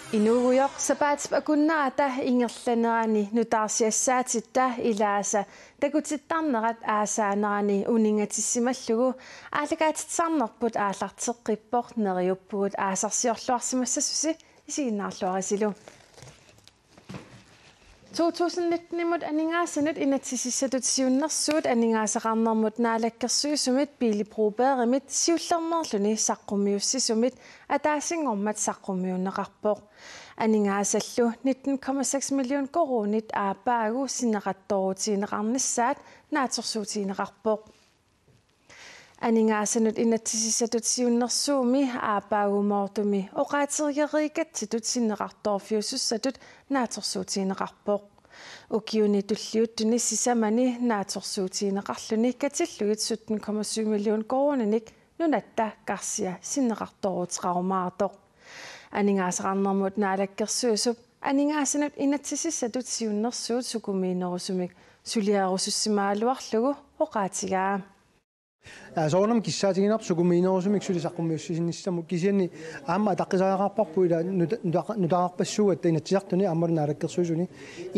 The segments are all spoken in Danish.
Inuuguyoq sapaatip'akunnaata ingerlanerani nutaarsiassaatitta ilaasa takutittarnerat aasaanerani uningatissimallугу аалакаатитсаарнерпут ааллартеққиппоқ нериуппугут аасарсиорлуарсимассасуси исигиннаарлуарисилу 2019 imod aningaassanut inatsisissatut siunnersuut aningaasaqarnermut naalakkersuisumit piilipruupeerimit siullernerluni saqqummiussisumit ataasingormat saqqummiunneqarpoq aningaassallu 19,6 million korunit aapaagu sineqattorutiineqarnissaat naatorsuutiineqarpoq aningaassanut inatsisissatut siunnersuumi aapaagumoortumi oqaaterieriikatsitut sineqartorfiussussatut naatorsuutiineqarpoq ukiuni tulliuttuni sisamani naatorsuutiineqarluni katillugit 17,7 million koruninik nunatta qarsia sineqartoruteqarumaartoq aningaasaqarnermut naalakkersuusup aningaassanut inatsisissatut siunnersuut sukumiinerusumik suliarusussimaaluarlugu oqaatigaa soonam kissaatinginarp sukumiinerusumik sulisaqqumiussisinnissamut kisianni aamma taqqisaaaqarparpu ila nutaaqarpassuugat inatsisartuni aammar naalakkersuusuni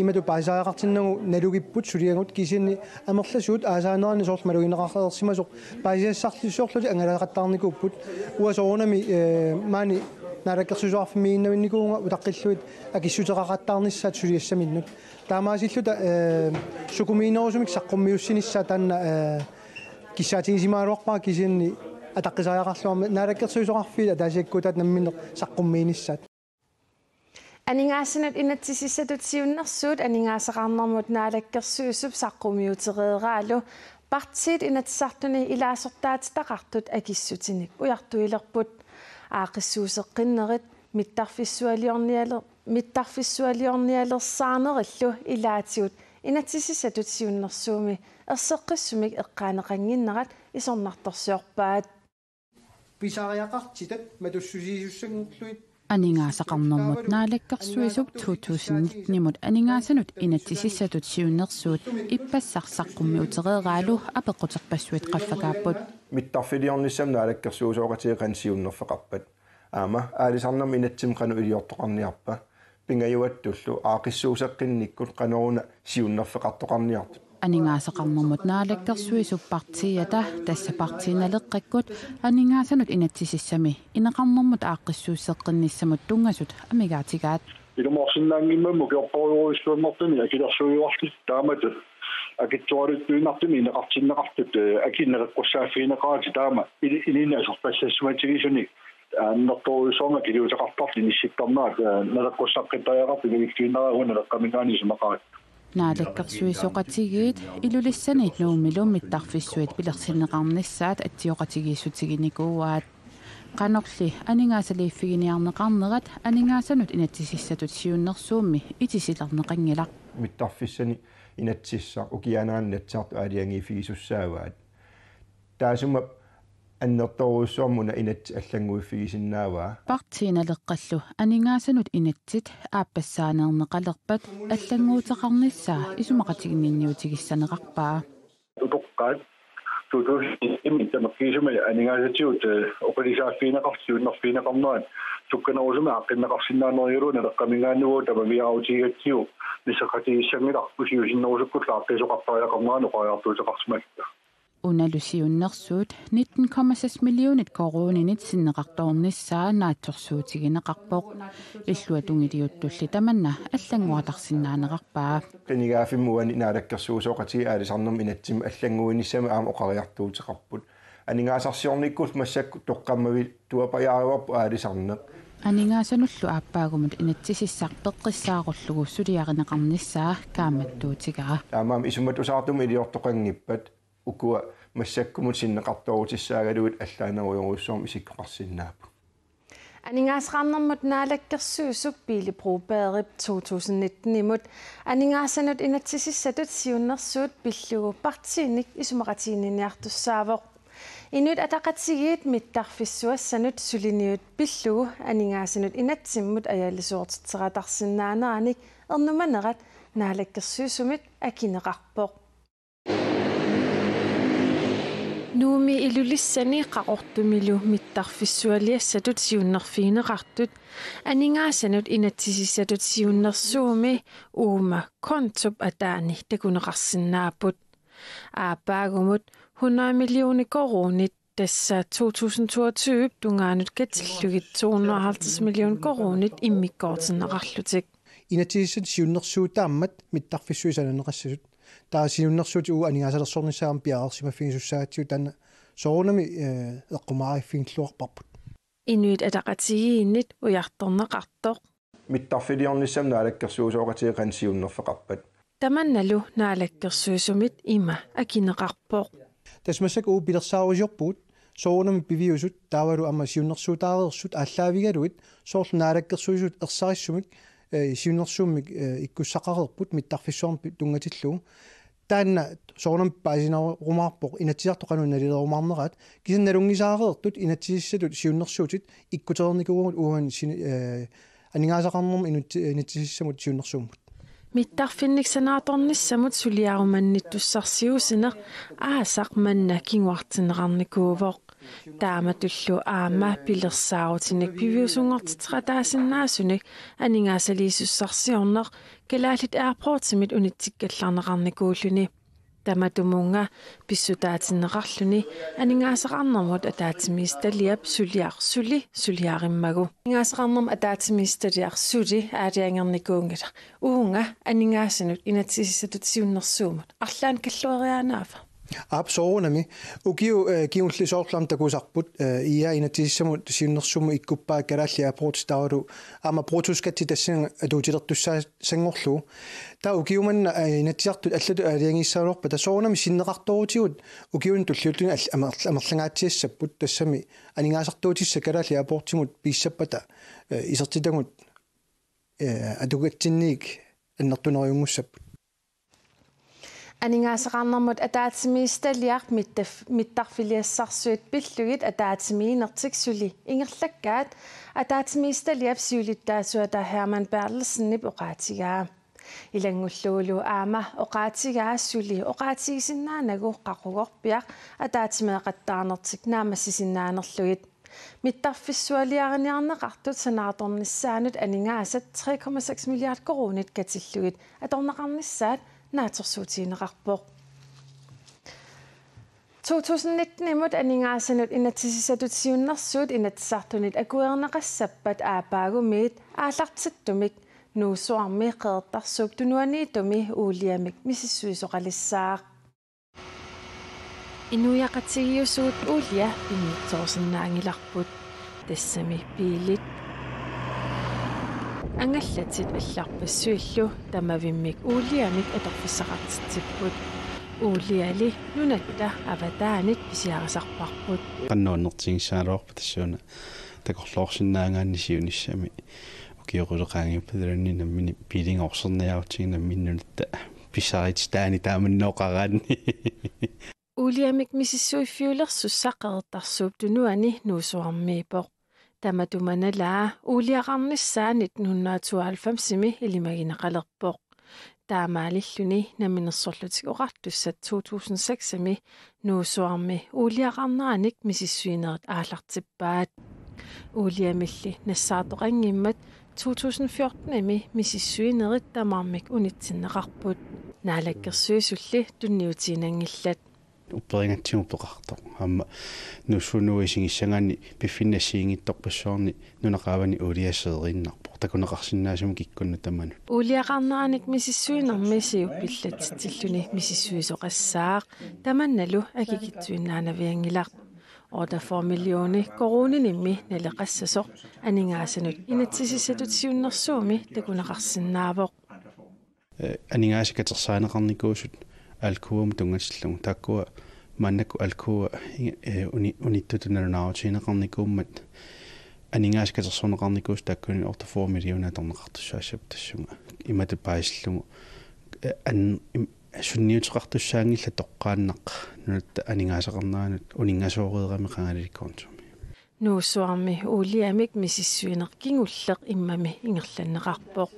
imatu paisaaaqartinnagu nalugipput suliangut kisianni amerlasuut aasaanerani soorl malugineqarrersimasoq paisiassarlissoorluti angalaqattarnikuupput ua soonami maani naalakkersuusuarfimiinnavinnikuunga utaqqilluit akissuteqaqattarnissaat suliassaminnut taamaasilluta sukumiinerusumik saqqummiussinissa tanna kissaatingisimaaluarpaa kisianni ataqqisaaaqarluarma naalakkersuusoqarfiila taasiakkuutaat namminneq saqqummiinissat aningaassanut inatsisissatut siunnersuut aningaasaqarnermut naalakkersuusup saqqumiutereeraalu partiit inatsisartuni ilaasortaatitaqartut akissutinik ujartuilerput aaqissuuseqqinnerit mittarfissualiornialersaarnerillu ilaatigut inatsisissatut siunnersuumi erseqqissumik eqqaaneqanginnerat isornartorsiorpaat pisariaqartitat matussusiisussangulluit aningaasaqarnermut naalakkersuisup 2019 imod aningaassanut inatsisissatut siunnersuut ippassarsaqqummi utereeraalu apeqquterpassuit qaffakaapput mittarfiliornissam naalakkersuusooqatiiqan siunnerfeqarpat aama aalisarnam inatsim qanu iliortoqarniarpa pingajuattullu aaqissuuseqqinnikkut qanoruna siunnerfeqartoqarniart aningaasaqarnermut naalakkersuisuppartiata tassappartiinaleqqakkut aningaassanut inatsisissami ineqarnermut aaqqissuusseqqinnissamut tungasut amigaatigaat ilumorsinnaangimmamu kiorporuissuammartuni akilersuiuartit taamatu akittuaruttuinartumi ineqartinneqartut akineqaqqussaaffiineqaati taama iliinasorpassassumatigisunik annertoruissorma kiliuteqartarli nissittarnaat naleqqussaqqittajaqartu ilikkiinneraaguuna leqqamingaanisimaqaat naalakkersuisoqatigiit ilulissani nuumilum mittarfissuit pilersinneqarnissaat attioqatigiissutiginikuuaat qanorli aningaasaliiffiginiarneqarnerat aningaassanut inatsisissatut siunnersuummi itisilarneqangilaq mittarfissani inatsissa ukianaannatsartu aaliangiifigisussaavaat taasumma annertoruissuarmuna inatsi аллангуиффигисиннааваа партииналеққаллу анингаассанут инатсит ааппассаанернеқалерпат аллангуутеқарнissaa исумақатигинниутигиссанеқарпаа утоққаат тутуиммиттамаккисума анигаасатиут оқалисааффиинеқарсиуннерфиинеқарнерат сукканерусума аққиннеқарсинаанериулуна леққамингааннугуу тамавиараутигатсиу нисақатигиссангиларпу сиусиннерусуккут лааққисоқарпариақарнераану unalusiunnersuut 19,6 millionit koruuninit sinneqartornissaa naatsorsuutigineqarpoq illuatungiliuttulli tamanna аллангуатарсиннаанеқарпаа qinigaafimuani naalakkersuusoqati aalisarnerm inatsim аллангуинissama aam oqariartuuteqarput aningaasarsiornikkull massakku toqqammavi tuapajaaruarpu aalisarneq aningaassanullu aappаагumut inatsisissarpeqqissaarullугу suliarineqarnissaa kaammattuutigara taamaam isumat usaartum iliortoqangippat ukua massakkumut sinneqartorutissaaгаluит аллааneruйоруссуарм исиккоqarsinnaapu aningaasaqarnermut naalakkersuusup piilipruupeerip 2019 imut aningaassanut inatsisissatut siunnersuut pillugu partiinik isumaqatiininiartussaavoq inut ataqatigiit mittarfissuassanut suliniut pillugu aningaassanut inatsimmut ajallisuortiteratarsinnaaneraanik ernumanerat naalakkersuusumit akineqarpoq Nuumi ilulissani qaqortumilu mittarfissualiassatut siunnerfiineqartut aningaasanut inatsisissatut siunnersuumi uuma kontup ataani takuneqarsinnaaput aapaagumut 100 millioner koronit tassa 2022 tungaanut katillugit 250 million koronit immikkoortinneqarlutik inatsissat siunnersuutaammat mittarfissuisaneneqassasut taasiunnersuut uu aningaasalersornissaam piaarsimafigisussaatigu tanna soorunami eqqumariiffiingilluarparput inuit ataqatigiinnit ujartorneqartoq mittarfiliornissam naalakkersuusooqatii qansiunnerfeqarpat tamannalu naalakkersuusumit ima akineqarpoq tasmassak uu pilersaarusiorpuut soorunami piviusut taavalu amma siunnersuutaareersut ааллаавигалуит соорл наалаккерсуисут ерсариссумик siunnersuummik ikkussaqareerput mittarfissuarmi tungatilluu taanna soornam paasinarumaarpoq inatsiartoqanu nalilerumaarnerat kisannalungisaareertut inatsisissatut siunnersuutit ikkuterernikugugut uuan aningaasaqarnerm inatsisissamut siunnersuummut mittarfinniksanaatornissamut suliarumannittussarsiusineq aasaq manna kinguartineqarnikuuvoq taamatullu aama pilersaarutinik piviusungortitrataasinnaasunik aningaasaliisussarsiorneq kalaalit airportimit unitsikkallarneqarnikuulluni tamatumunga pissutaatineqarluni aningaasaqarnermut ataatimiistaliap suliarimmagu aningaasaqarnerm ataatimiistaliar suli aaliangernikungila uunga aningaasanut inatsisissatut siunnersuumut arlaan kalluariaanaava soorunami ukiu soorlam takusarput ia inatsissamut siunnersumu ikkuppaa kalaalli airports taavalu ama protuskatti tassan atuutilertussaa sangorlu ta ukiumanna inatsiartut allatu aaliangissaanorpa ta soorunami sinneqartorutigut ukiun tulliulluni amerlangaatsiassapput tassami aningaasartuutissa kalaalli airportimut piissappata isertitagut atugatsinniik annertuneriungussaput aningaasaqarnermut ataatimiistaliaq mittarfiliassarsuit pillugit ataatimiinertiksuli ingerlakkaat ataatimiistaliap siulittaasuata Herman Bertelsen oqaatigaa ilangulluulu aama oqaatigaa suli oqaatigisinnaanagu qaqugorpiaq ataatimeeqattaanertik naamassisinaanerlugit mittarfissualiariniarneqartut sanaatornissaanut aningaasat 3,6 milliard koronit katillugit atorneqarnissaat naatorsuutiineqarpoq 2019 imut aningaassanut inatsisissatut siunnersuut inatsartunit akuerneqassappat aapaagumit aallartittumik nuusuarmi qeertarsuup tunuaniitumi uuliamik misissuisoqalissaaq inuyaqatigiusuut uulia pinnitsoorsinnaangilarput tassami piilit angallatit алларпассуиллу тамавиммик уулиамик аторфиссақартитсиппут уулиали нунатта аватаанит писиарасарпарпут qannuunnertigiссаалуарпа тассууна такорлоорсиннаангаанни сиуниссами укиоқулеқаангиппадаланни наммини пилингорсерниаутигинамминнунатта писарит таани тааманнооқараанни уулиамик мисиссуиффиулерсуссаққеэртарсууп тунуани нуусуармиипоқ таматуманалаа уулиақарниссаа 1992-ми илимагинеқалерпоқ таамаалиллуни наминерсорлутик оқартуссат 2006-ми нуусуарми уулиақарнерааник мисиссуинерит аалартиппаат уулиамилли нассаартоқангиммат 2014-ми мисиссуинерит тамаармик унитсиннеқарпут наалаккерсуисулли тунниутиинангиллат упперингатсигу пеқарто амма нуссунуисигиссагаани пиффиннассиингитторпассуарни нунеқаавани улиассеериннарпо такунеқарсинаасуму киккунну таману уулиақарнерааник мисиссуинермисиу пиллатсиллуни мисиссуисоқассаақ таманналу акикитсуиннаанавиангилақ орда 4 миллиони коронинimmi налеқассасоқ анигаасанут инатсисиссатут сиуннерсууми такунеқарсинаавоқ анигаасикатерсаанеқарникуусут алкуум тунгатсиллугу таккуа маннаку алкуа униттутуналунаарутинеқарникууммат анигаасикатерсуунеқарникуус таккуни орта 4 миллиона торнеқартуссаасап тассунга имату паисиллугу сунниутеқартуссаангилла тоққааннақ нунатта анигаасақарнаанут унингасоориерами қангалиликкуунтуми нуусуарми уулиамик мисиссуинеқ кингуллеқ иммами ингерланнеқарпоқ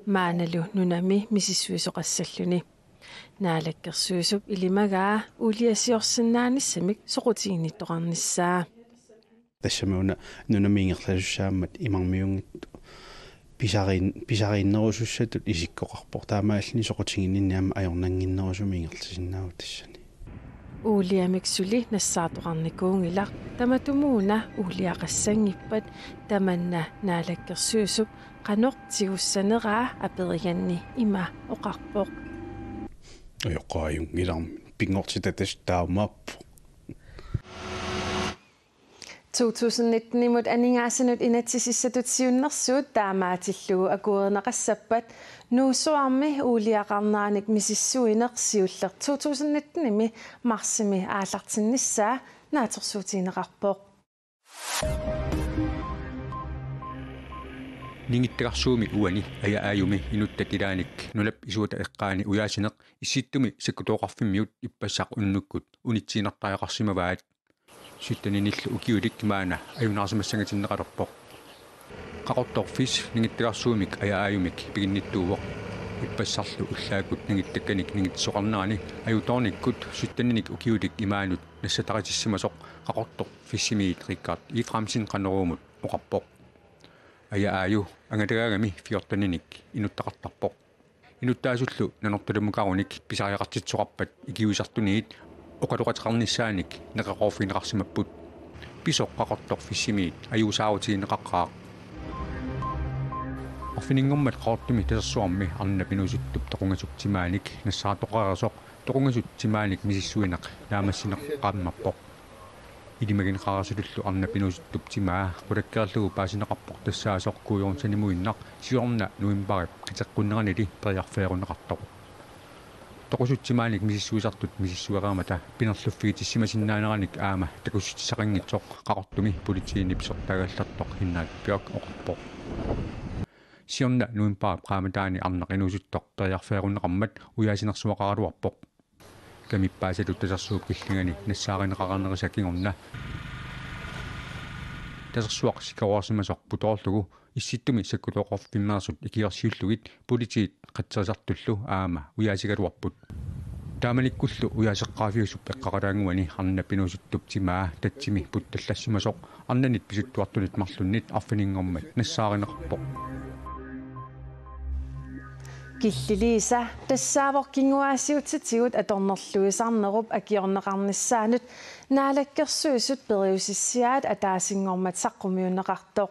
maaнаlu nunami misissuisoqassalluni Naalakkersuusup ilimagaa uliasiorsinnaannissamik soqutiinittoqarnissaa. Tassamuna nunamiingerlasussaammat imarmiungittu pisariinnerusussatut isikkoqarpoq taamaallini soqutiginninniama ajornanginnerusumiingerlasinnaavut tassani. Uliamiksuli nassaatoqarnikuungilaq tamatumuuna uliaqassangippat tamanna naalakkersuusup qanoq tigussaneraa aperiganni ima oqarpoq. Oqaajungilarmi pingortitatas taamaappu. 2019 imut aningaassanut inatsisissatut siunnersuut taamaatillugu akuerneqassappat nuusuarmi uuliaqarnaanik misissuineqsiulleq 2019 imi marsimi aallartinnissaa naatorsuutiineqarpoq. Ningittagarsuumi uani ajaajumi inuttakilaanik nulap isuuta eqqaani uyaasineq issittumi sakkutoqarfimmiut ippassaq unnukkut unitsiinertariaqarsimavaat sittanиниллу укиулик маана аюнаарсимассангатиннеқалерпоқ қақорторфис нингиттигарсуумик аjaajumik пигинниттуувоқ иппассарлу уллаакут нингиттакканик нингитсоқарнерани аюторниккут ситтаниник укиулик имаанут нассатақатиссимасоқ қақортор фиссимиит риккаат ифрамсин қанеруумут оқарпоқ аjaaju ангатагаагами фиортаниник инуттақартарпоқ инуттаасуллу нанортулумукаруник писариақартитсоқарпат икиуисартуниит оқалуқатеқарниссааник неқақорфинеқарсимаппут писоққақортор фиссимиит аюусаавутигинеқаққаа орфинингуммат қаортими тасерсуарми арна пинусуттуп тоқунгасуктимааник нассаартоқарерсоқ тоқунгасуттимааник мисиссуинеқ наамассинеққааммаппоқ илимагинеқарерсулуллу арна пинусуттуп тимаа қулаккерлугу паасинеқарпоқ тассаасоқ куйорнсанимуиннақ сиорна нуимбарип қитеққуннеранили периарфеерунеқартоқ тоқусутсимааник мисиссуисартут мисиссуераамата пинерлуффигитиссимасиннаанераник аама такуссутисақангитсоқ қақортуми политиини писортагаллартоқ хиннаат пиок оқарпоқ сиорна нуимпаа qaamataani арнеқинусуттоқ периарфеерунеқармат уяасинерсуақаралуарпоқ камиппаасалут тасерсууп киллигани нассааринеқарнерисакингорна тасерсуақ сикаваарсимасоқ путоорлугу исситтуми саккутоқорфиммерсут икиарсиуллугит политиит қатсерсартуллу аама уяасигалуарпут тааманиккуллу уяасеққаафиусуп эққаралаангуани арна пинусуттуп тимаа татсими путталлассимасоқ арнанит писуттуартунит марлуннит арфинингормат нассааринеқарпоқ Killiliisa tassaavorkinguaasiutsitsigут аторнерлуисарнеруп акиорнеқарнissaanut наалаккерсуисут периусиссиаат атаасингормат саққумиунеқартоқ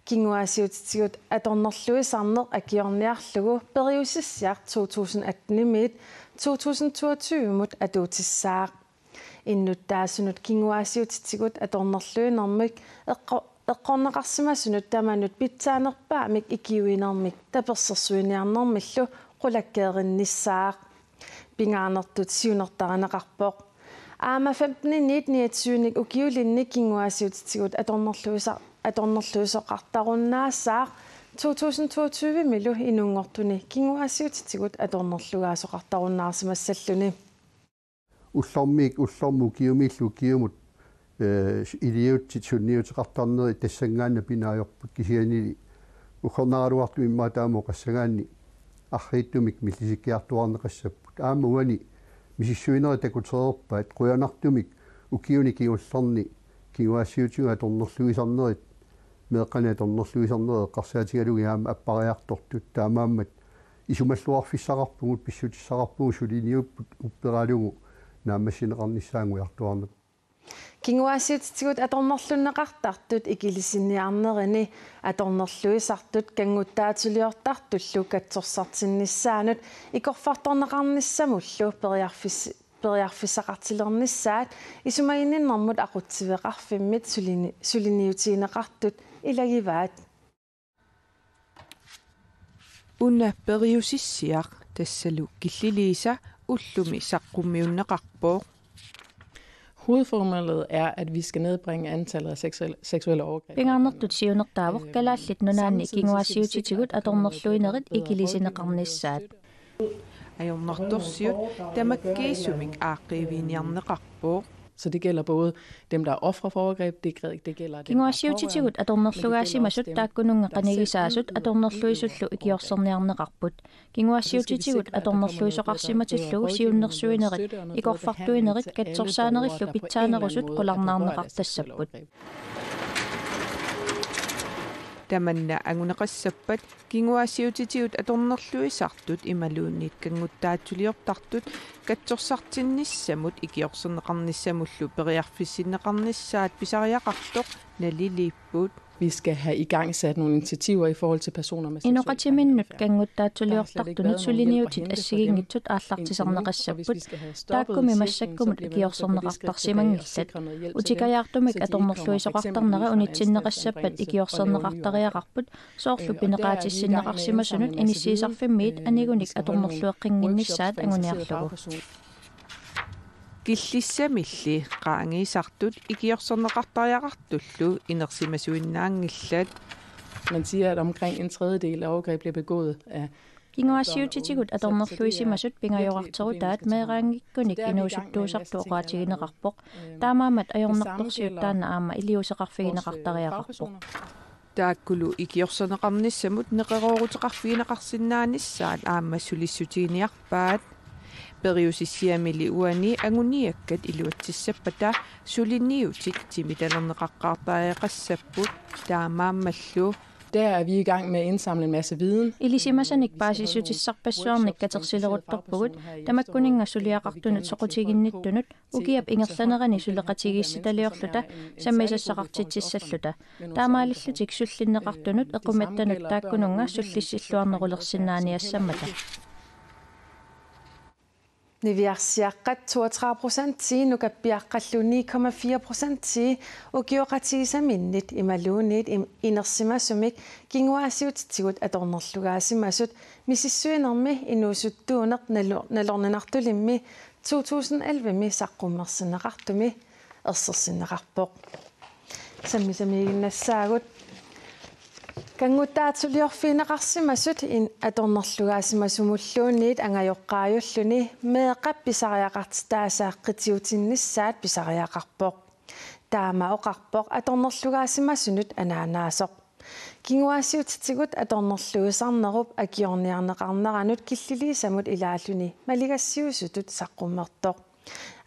кингуаасиутитсигут аторнерлуисарнеқ акиорниарлугу периусиссиар 2018-мит 2022-мут атуутиссаақ иннуттаасунут кингуаасиутитсигут аторнерлуинэрмик эққорнеқарсимасунут таманут питсаанерпаамик икиуинермик таперсерсуиниарнэрмиллу қулаккеериннissaақ пингаарнертут сиунертаринеқарпоқ аама 15-19 укиулинни кингуаасиутитсигут аторнерлуисоқартаруннаассаақ 2022 милу инунгортуни кингуаасиутитсигут аторнерлугаасоқартаруннаарсимассаллуни уллорму киумиллу киумут илиутти сунниутеқартарнери тассангаанна пинааёрпут кисианили ухорнаралуарту иммаа таамоо қассагаанни аррииттумик миллисиккиартуарнеқассаппут аама уани мисиссуинери такутерерпаат қуянартумик укиуни киуллерни киуассиутига торнерлуисарнерит меэққана торнерлуисарнери эққарсаатигалуги аама аппариартортут таамааммат исумаллуарфиссақарпугут писсутиссақарпугу сулиниуппут уппералугу наамассинеқарниссаангуиартуарнап кингуаасиутитсигут аторнерлуннеқартартут икилисинниарнерини аторнерлуисартут кангуттаатулиортартуллу катсорсартиннissaanут икорфарторнеқарниссамуллу периарфиссақартилернissaат исумагиннэрмут ақутсивеқарфиммит сулиниутиинеқартут илагиваат унна периусиссиақ тассалу киллилииса уллуми саққуммиуннеқарпоо. Hovedformålet er, at vi skal nedbringe antallet af seksuelle overgreb. Pingarnertut siunertaavoq kalaallit nunaanni kinguassiutitigut atornerluinerit ikilisineqarnissaat. Ajornertorsiut tamakkiisumik aaqqiiviiniarneqarpoo Så det gælder både dem, der er ofre for overgreb, det gælder dem, der er Kinguasiutitigut atornerlugaasimasut taakkununga qanigisaasut atornerluisullu ikiorserniarneqarput. Kinguasiutitigut atornerluisoqarsimatullugu siunnersuinerit ikorfartuinerit katsorsaanerillu pitsaanerusut qularnaarneqartassaput. Tamanna anguneqassappat kinguasiutitigut atornerluisartut imaluunniit kanguttaatsuliortartut katsorsartinnissamut ikiorserneqarnissamullu periarfissinneqarnissaat pisariaqartoq naliliipput. Vi skal have i gang sat nogle initiativer i forhold til personer med Inoqatiminnut kanguttaatsuliortartunut suliniutit assigingitsut aallartisarneqassaput taakkumi massakkumut ikiorserneqartarsimangillat utikajaartumik atornerluisoqartarnera unitsinneqassappat ikiorserneqartariaqarput soorlu pineqaatissinneqarsimasunut inissiisarfimmiit anigunik atornerlueqqinginnissaat anguniarlugu Killissamilli qaangiisartut ikiorserneqartariaqartullu inersimasuinnaangillat. Man siger, at omkring en tredjedel af overgreb bliver begået af Kinguasiutitigut atornerluisimasut pingajoqarterutaat meeraangikkunik inuusuttuusartuoqaatigineqarpoq taamaamat ajornertorsiuttaanna aama iliuseqarfigineqartariaqarpoq taakkulu ikiorserneqarnissamut neqerooruteqarfigineqarsinnaannissaat aama sulissutiiniarpaat periusissiamili uani anguniakkat iluatsissapata suliniutit timitalerneqaqqaartariaqassapput taamaammallu. Der er vi i gang med at indsamle en masse viden. Ilisimasanik baasisutissarpassuarnik katersileruttorpugut tamakkuninga suliaqartunut soqutiginnittunut ukiap ingerlanerani suleqatigissitaliorluta sammisassaqartitsissalluta taamaalillutik sullinneqartunut equmattanut taakkununga sullissilluarnerulersinnaaniassammata Niviarsiaqqat 32% nukappiaqqallu 9,4% ukiuqatigisaminnit imaluunniit inersimasumik kinguasiutigut atornerlugaasimasut misissuinermi inuusuttuuneq nalorninartulimmi 2011mi saqqummersineqartumi ersersineqarpoq sammisamiginnassaagut Kanguttaatsuliorfiineqarsimasut atornerlugaasimasumulluunniit angajoqqaajulluni meeqappisariaqartitaasaaqқитиутиннissaat pisariaqarpoq taama oqarpoq atornerlugaasimasunut anaanaasoq kinguasiutitigut atornerluisarnerup akiorniarneqarneranut killiliisamut ilaalluni maligassiusutut saqqummertoq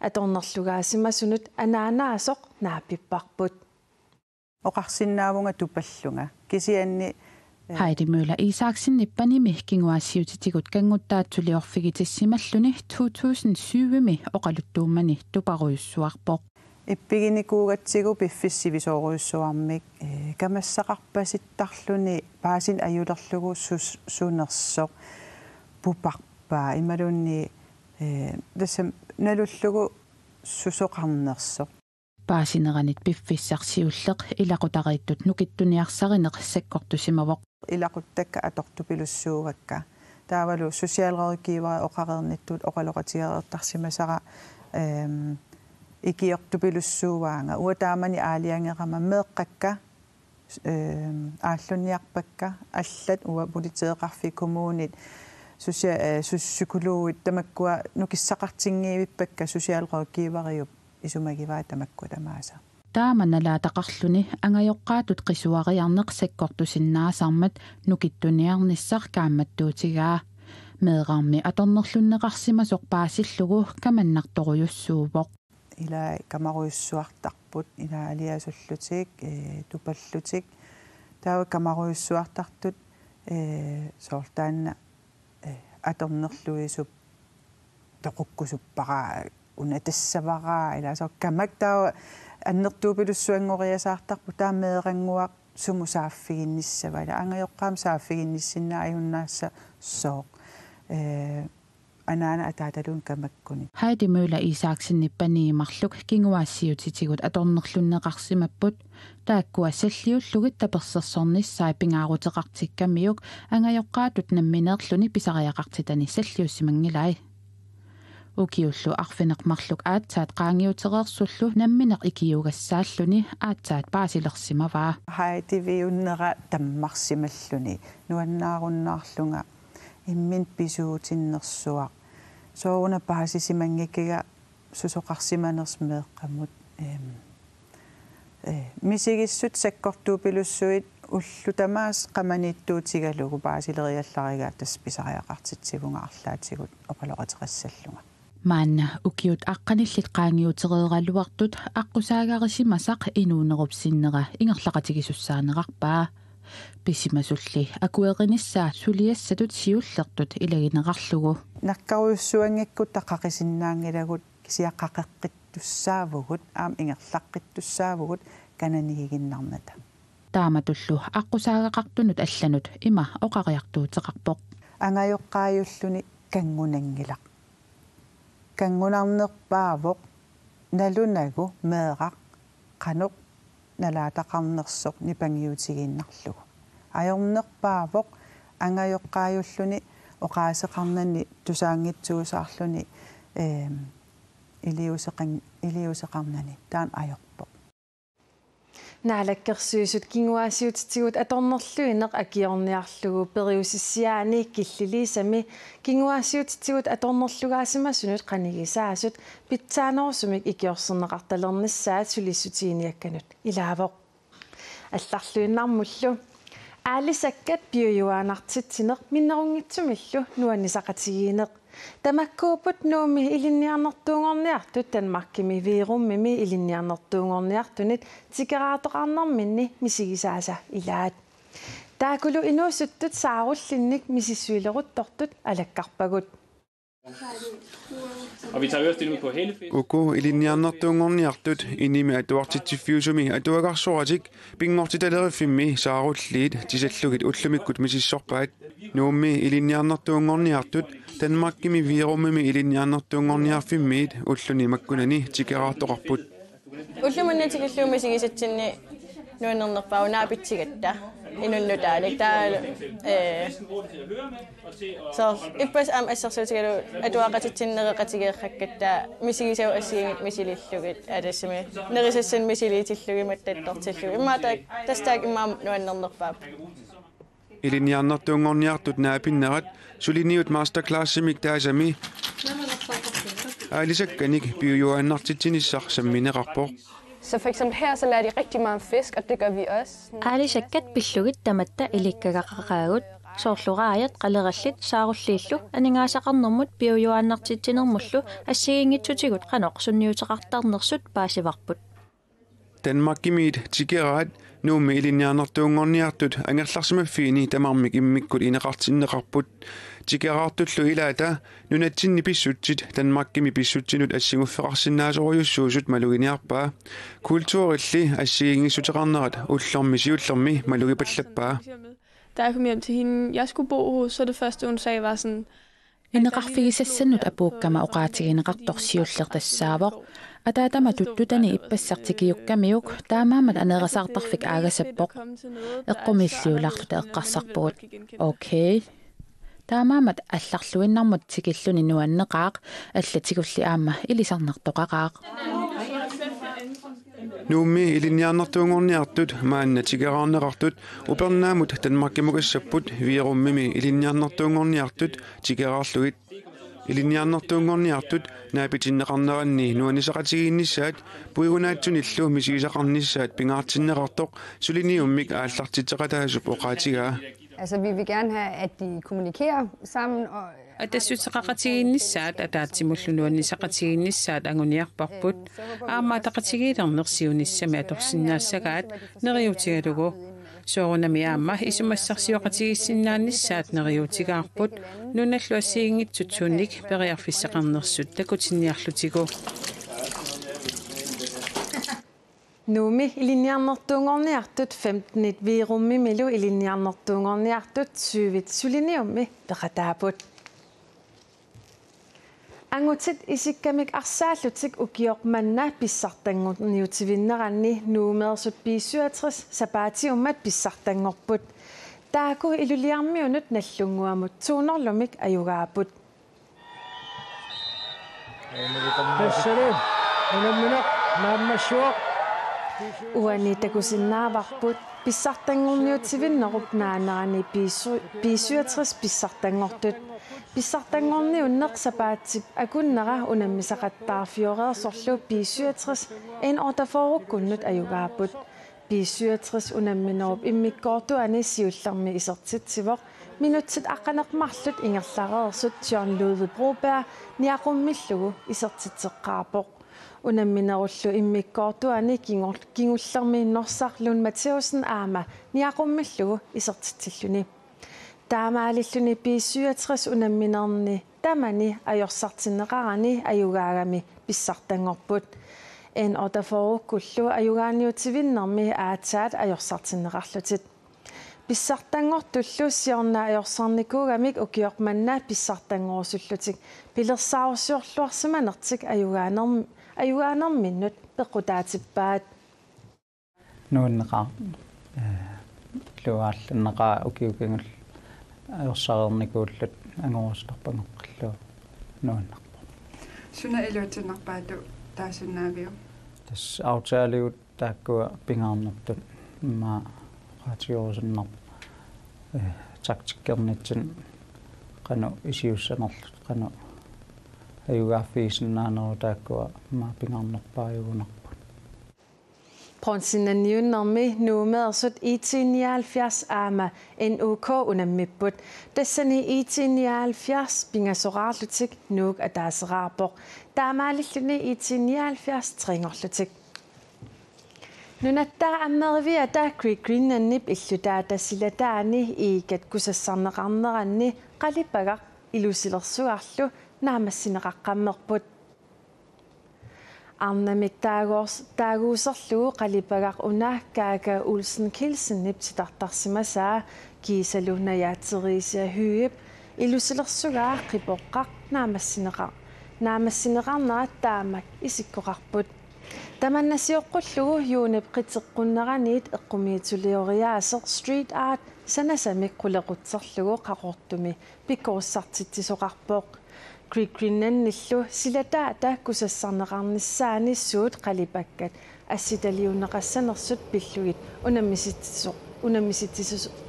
atornerlugaasimasunut anaanaasoq naapipparput oqarsinnaavunga tupallunga kisianni Heidi Møller Isaksen nippanimi kinguasiutitigut kanguttaatsuliorfigitissimalluni 2007mi oqaluttuummani tuparuissuarpoq ippiginikuugatsigu piffissivisooruissuarmik kamassaqarpasittarluni paasin ajulerlugu suunersoq puparpaa imalunni tassam nalullugu susoqarnersoq Paasineranit piffissarsiulleq ilaqutariittut nukittuniarsarineq sakkortusimavoq ilaquttakka atortupilussuuvakka taavalu sosiaalrådgivere oqarernittut oqaloqatigereertarsimasara ikiortupilussuuvaanga uataamani aaliangeqama meeqqakka aallunniarpakka allat uwa politieqarfi kommunit psykologuit tamakkua nukissaqartingiivippakka sosiaalrådgiveriup isumagivaa tamakkuatamaasa Taamanalaataqarluni angajoqqaatut qisuariarneq sakkortusinnaasarmat nukittuniarnissar kaammattuutigaa meeqarmi atornerlunneqarsimasoq paasillugu kamannartorujussuuvoq ila kamaruyussuartarput ila aliasullutik tupallutik taawa kamaruyussuartartut soortaanna atornerluisup toqukkusupparaa unatassavaraa ila so kamaktaa annertuupilussuangoriasaartarpu taameeranguaq sumusaaffiginnissava ila angajoqqaam saaffiginnissinna ajunnaassa sooq anaana ataatalun kamakkuni Heidi Møller Isaksen nippaniimarluk kinguaassiutitigut atornerlunneqarsimapput taakkuassalliullugit tapersersornissaai pingaaruteqartikkamiuk angajoqqaatut nammineerluni pisariaqartitani salliussimangilai ukiullu arfineqmarluk aatsaat qaangiutereersullu nammineq ikiugassaalluni aatsaat paasilersimavaa Heidi viunnera tammarsimalluni nuannaarunnаарlunga immin pisuutinnersuaq sooruna paasisimangikkiga susoqarsimaners meeqqamut misigissut sakkortuupilussuit уллутамаас qamaniittuutigalugu paasileriallarigaa tas pisariaqartitsigungaarlaatigut oqaloqateqassallunga Manna ukiut aqqanillit qaangiutereeralluartut aqqusaagarisimasaq inuunerupsinnera ingerlaqatigissussaanerarpaa pisimasulli akuerinissaa suliassatut siullertut ilagineqarlugu nakkaruussuangikkut taqaqisinnaangilagut kisiaqqaqeqqittussaavugut aam ingerlaqqittussaavugut kananigiginnarnata taamatullu aqusaagaqartunut allanut ima oqariartuuteqarpoq angajoqqaajulлuni kangunangilaq kangunarnerpaavoq nalunagu meeqaq qanuq nalaataqarnersoq nipangiutiginnarlugu ajornerpaavoq angajoqqaajulлuni oqaaseqarnanni tusaangitsuusaarluni iliuseqarnani taan ajorpoq naalakkersuisut kinguaasiutigut atornerluineq akiorniarlugu periusissiaani killiliisami kinguaasiutigut atornerlugaasimassunut qanigisaasut pitsaanersumik ikiorserneqartalernissaat sulissutiiniakkanut ilaavoq алларлуиннармуллу аалисаккат пиуюаанартитсинеқ миннерунгитсумиллу нуаннисақатигиинеқ тамаккуупут нууми илинниарнертуунгорниартут танмаркими вируммими илинниарнертуунгорниартунит тикераатоқарнарминни мисигисааса илаат таакулу инуусуттут сааруллинник мисиссуилеруттортут алаккарпагут Og vi tager ørestil ud på helefest. Uko ilinniarnertuungorniartut inimi atuartitsiffiusumi atuagarsuaratik pingortitalerifimmi saarulliit tisallugit ullumikkut misissorpaat nuummi ilinniarnertuungorniartut tanmarkimi viirummimi ilinniarnertuungorniarfimmiit ulluni makkunani tikeraartoqarput ullumunni tikilluumi sigisatsinni nuannernerpau naapittigatta inunnutaanik taa so ippas am assersuutigalu atuaqatitsinnereqatigeerrakkatta misigisau assiingit misilillugit atassimi nerisassan misiliitillugimat tattortillugi immaata tastaak immaam nuannernerpaap ilinniarnertuungorniartut naapinnerat suliniut masterclassimik taasami aalisakkanik piujuaannartitsinissar sammineqarpoq. Så for eksempel her, så lærer de rigtig meget om fisk, og det gør vi også. Aalisakkat pillugit tamatta ilikkagaqaqaagut soorluraajat qalerallit saarullillu aningaasaqarnermut piujuaannartitsinermullu assigiingitsutigut qanoq sunniuteqartarnersut paasivarput Danmarkimiit tikeraat nuummi ilinniarnertuungorniartut angerlarsimaffiini tamarmik immikkut ineqartinneqarput tikeraartullu ilaata nunatsinni pissutsit Danmarkimi pissutsinut assiguffeqarsinnaasoriussuusut maluginiarpaa kultuurilli assigiingissutiqarnerat ullermisiullermi malugipallappaa. Da jeg kom hjem til hende, jeg skulle bo hos, så det første hun sagde var sådan Ineqarfigisassanut apuukkama oqaatigineqartorsiullertassaavoq атаатаматуттутани иппассартикиуккамиук таамаамат анерасаартарфик аагасаппоқ эққумиллиулаартута эққарсарпугут окей таамаамат алларлуиннармут тикиллуни нуаннеқаақ аллатигулли аама илисарнартоқақаақ Nuummi ilinniarnertuungorniartut maanna tikeraarneqartut upernaamut Danmarkimukassapput viirummimi ilinniarnertuungorniartut tikeraarlugit ilinniarnertuungorniartut naapitinneqarneranni nuanisaqatigiinnissaat puigunaatsunillu misigisaqarnissaat pingaartinneqartoq suliniummik aallartitseqataasup oqaatigaa. Altså, vi vil gerne have, at de kommunikerer sammen og атассутеқақатигииннссаат атаатсимуллунуаннисақатигииннссаат агуниарпарпут аамаатақатигиилернерсиунissами аторсиннаассагаат нериутигалугу соорунами аама исумассарсиоқатигиссиннааннссаат нериутигаарпут нуналлу ассигингитсутсуунник периарфиссақарнерсут такутинниарлутигу Nuumi ilinniarnertuungorniartut 15 viirummimilu ilinniarnertuungorniartut syvit suliniummi peqataaput Angutit isikkamik arsaallutik ukiormanna pissartangorniutivinneranni nuumeersut 67 sapaatiummat pissartangorput taaku iluliarmiunut nallunguamut tuunerlumik ajugaaput Assalam unammineq naammassuaq Uani takusinnaavarbut pissartangorniutivinnerup naanerani piisuatris pissartangortut pissartangorni unneqsapaatip akunnera unammisaqattaarfioreersorlu piisuatris en ortaforukkunnut ajugaaput piisuatris unamminerup immikkoortuani siullermi isertitsivoq minutsit aqaneqmarlut ingerlareersut John Ludvig Broberg niaqummillugu isertitseqqaapoq unamminerullu immikkoortuani kingullermi norsarlun Matheusen aama niaqummillugu isertitsilluni taamaalilluni piissuatris unamminerni tamani ajorsartinneqarani ajugaagami pissartangorput en otaforukkullu ajugaaniutivinnermi aataat ajorsartinneqarlutit pissartangortullu siorna ajorsarnikuugamik ukiormanna pissartangorsullutik pilersaarsiorluarsimanertik ajugaanерminnut pequtaatippaat nuunneqa luaallenneqa ukiukingul ajorsarernikuullut angorustarpangeqqallu nuunnerpa suna iluutinnerpaatu taasunnaavio tas autaaliut taakkua pingaarnertut ma qaatiorusennaq taktikkernitsin qanu isiussanerlut qanu ajugaaffiisinnaanero taakkua ma pingaarnerpaajugunarput Pronsinanniunnermi nuumeersut IT79 aama NUK unammipput tassani IT79 pingasoraarlutik nuuk ataaseraarpoq taamaalilluni IT79 tringorlutik nunattaa ammeriviata Creek Greenannip illutaata silataani iikat kusassarneqarneranni qalipagaq ilusilersuarlu naamassineqaqqammerput Arnamik taaguuserlugu qalipagaq una Kaka Olsen Kilsennip titartarsimasaa kiisalunajaateriisia hyip ilusilersugaa qipoqqaq naamassineqarnerat taamak isikkoqarput Tamannasiuqqullugu yuunip qiteqqunneraniit eqqumiitulioriaaseq street art sanasamik qulequtserlugu qaqortumi pikkuussartittisoqarpoq Creek Greenannillu silataata kusassarneqarnissaani suut qalipakkat assitaliunneqassanersut pillugit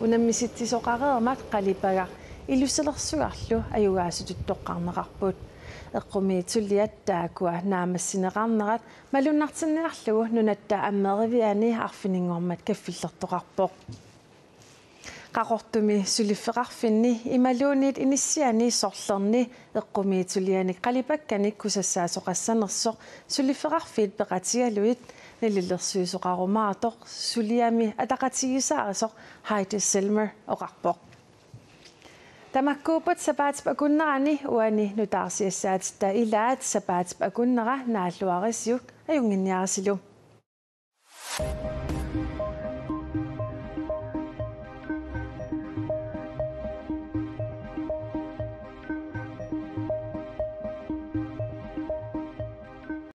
unammisittisoqareermat qalipagaq ilusilersugarlu ajugaasututtoqqarneqarput eqqumiitulliat taakua naamassineqarnerat malunnartinniarlugu nunatta ammeriviani arfininngormat kaffillertoqarpoq qaqortumi suliffeqarfinni imaluuniit inissiani sorlerni eqqumiitullianik qalipakkanik kusassaasoqassanersoq suliffeqarfiit peqatigaluit nalillersuisoqarumaatoq suliami ataqatigisaaresoq Heidi Selmer oqarpoq Tamakkuuput sapaatip akunnerani uani nutaarsiassaatitta ilaat sapaatip akunnera naalluarisiuk ajunginniarisilu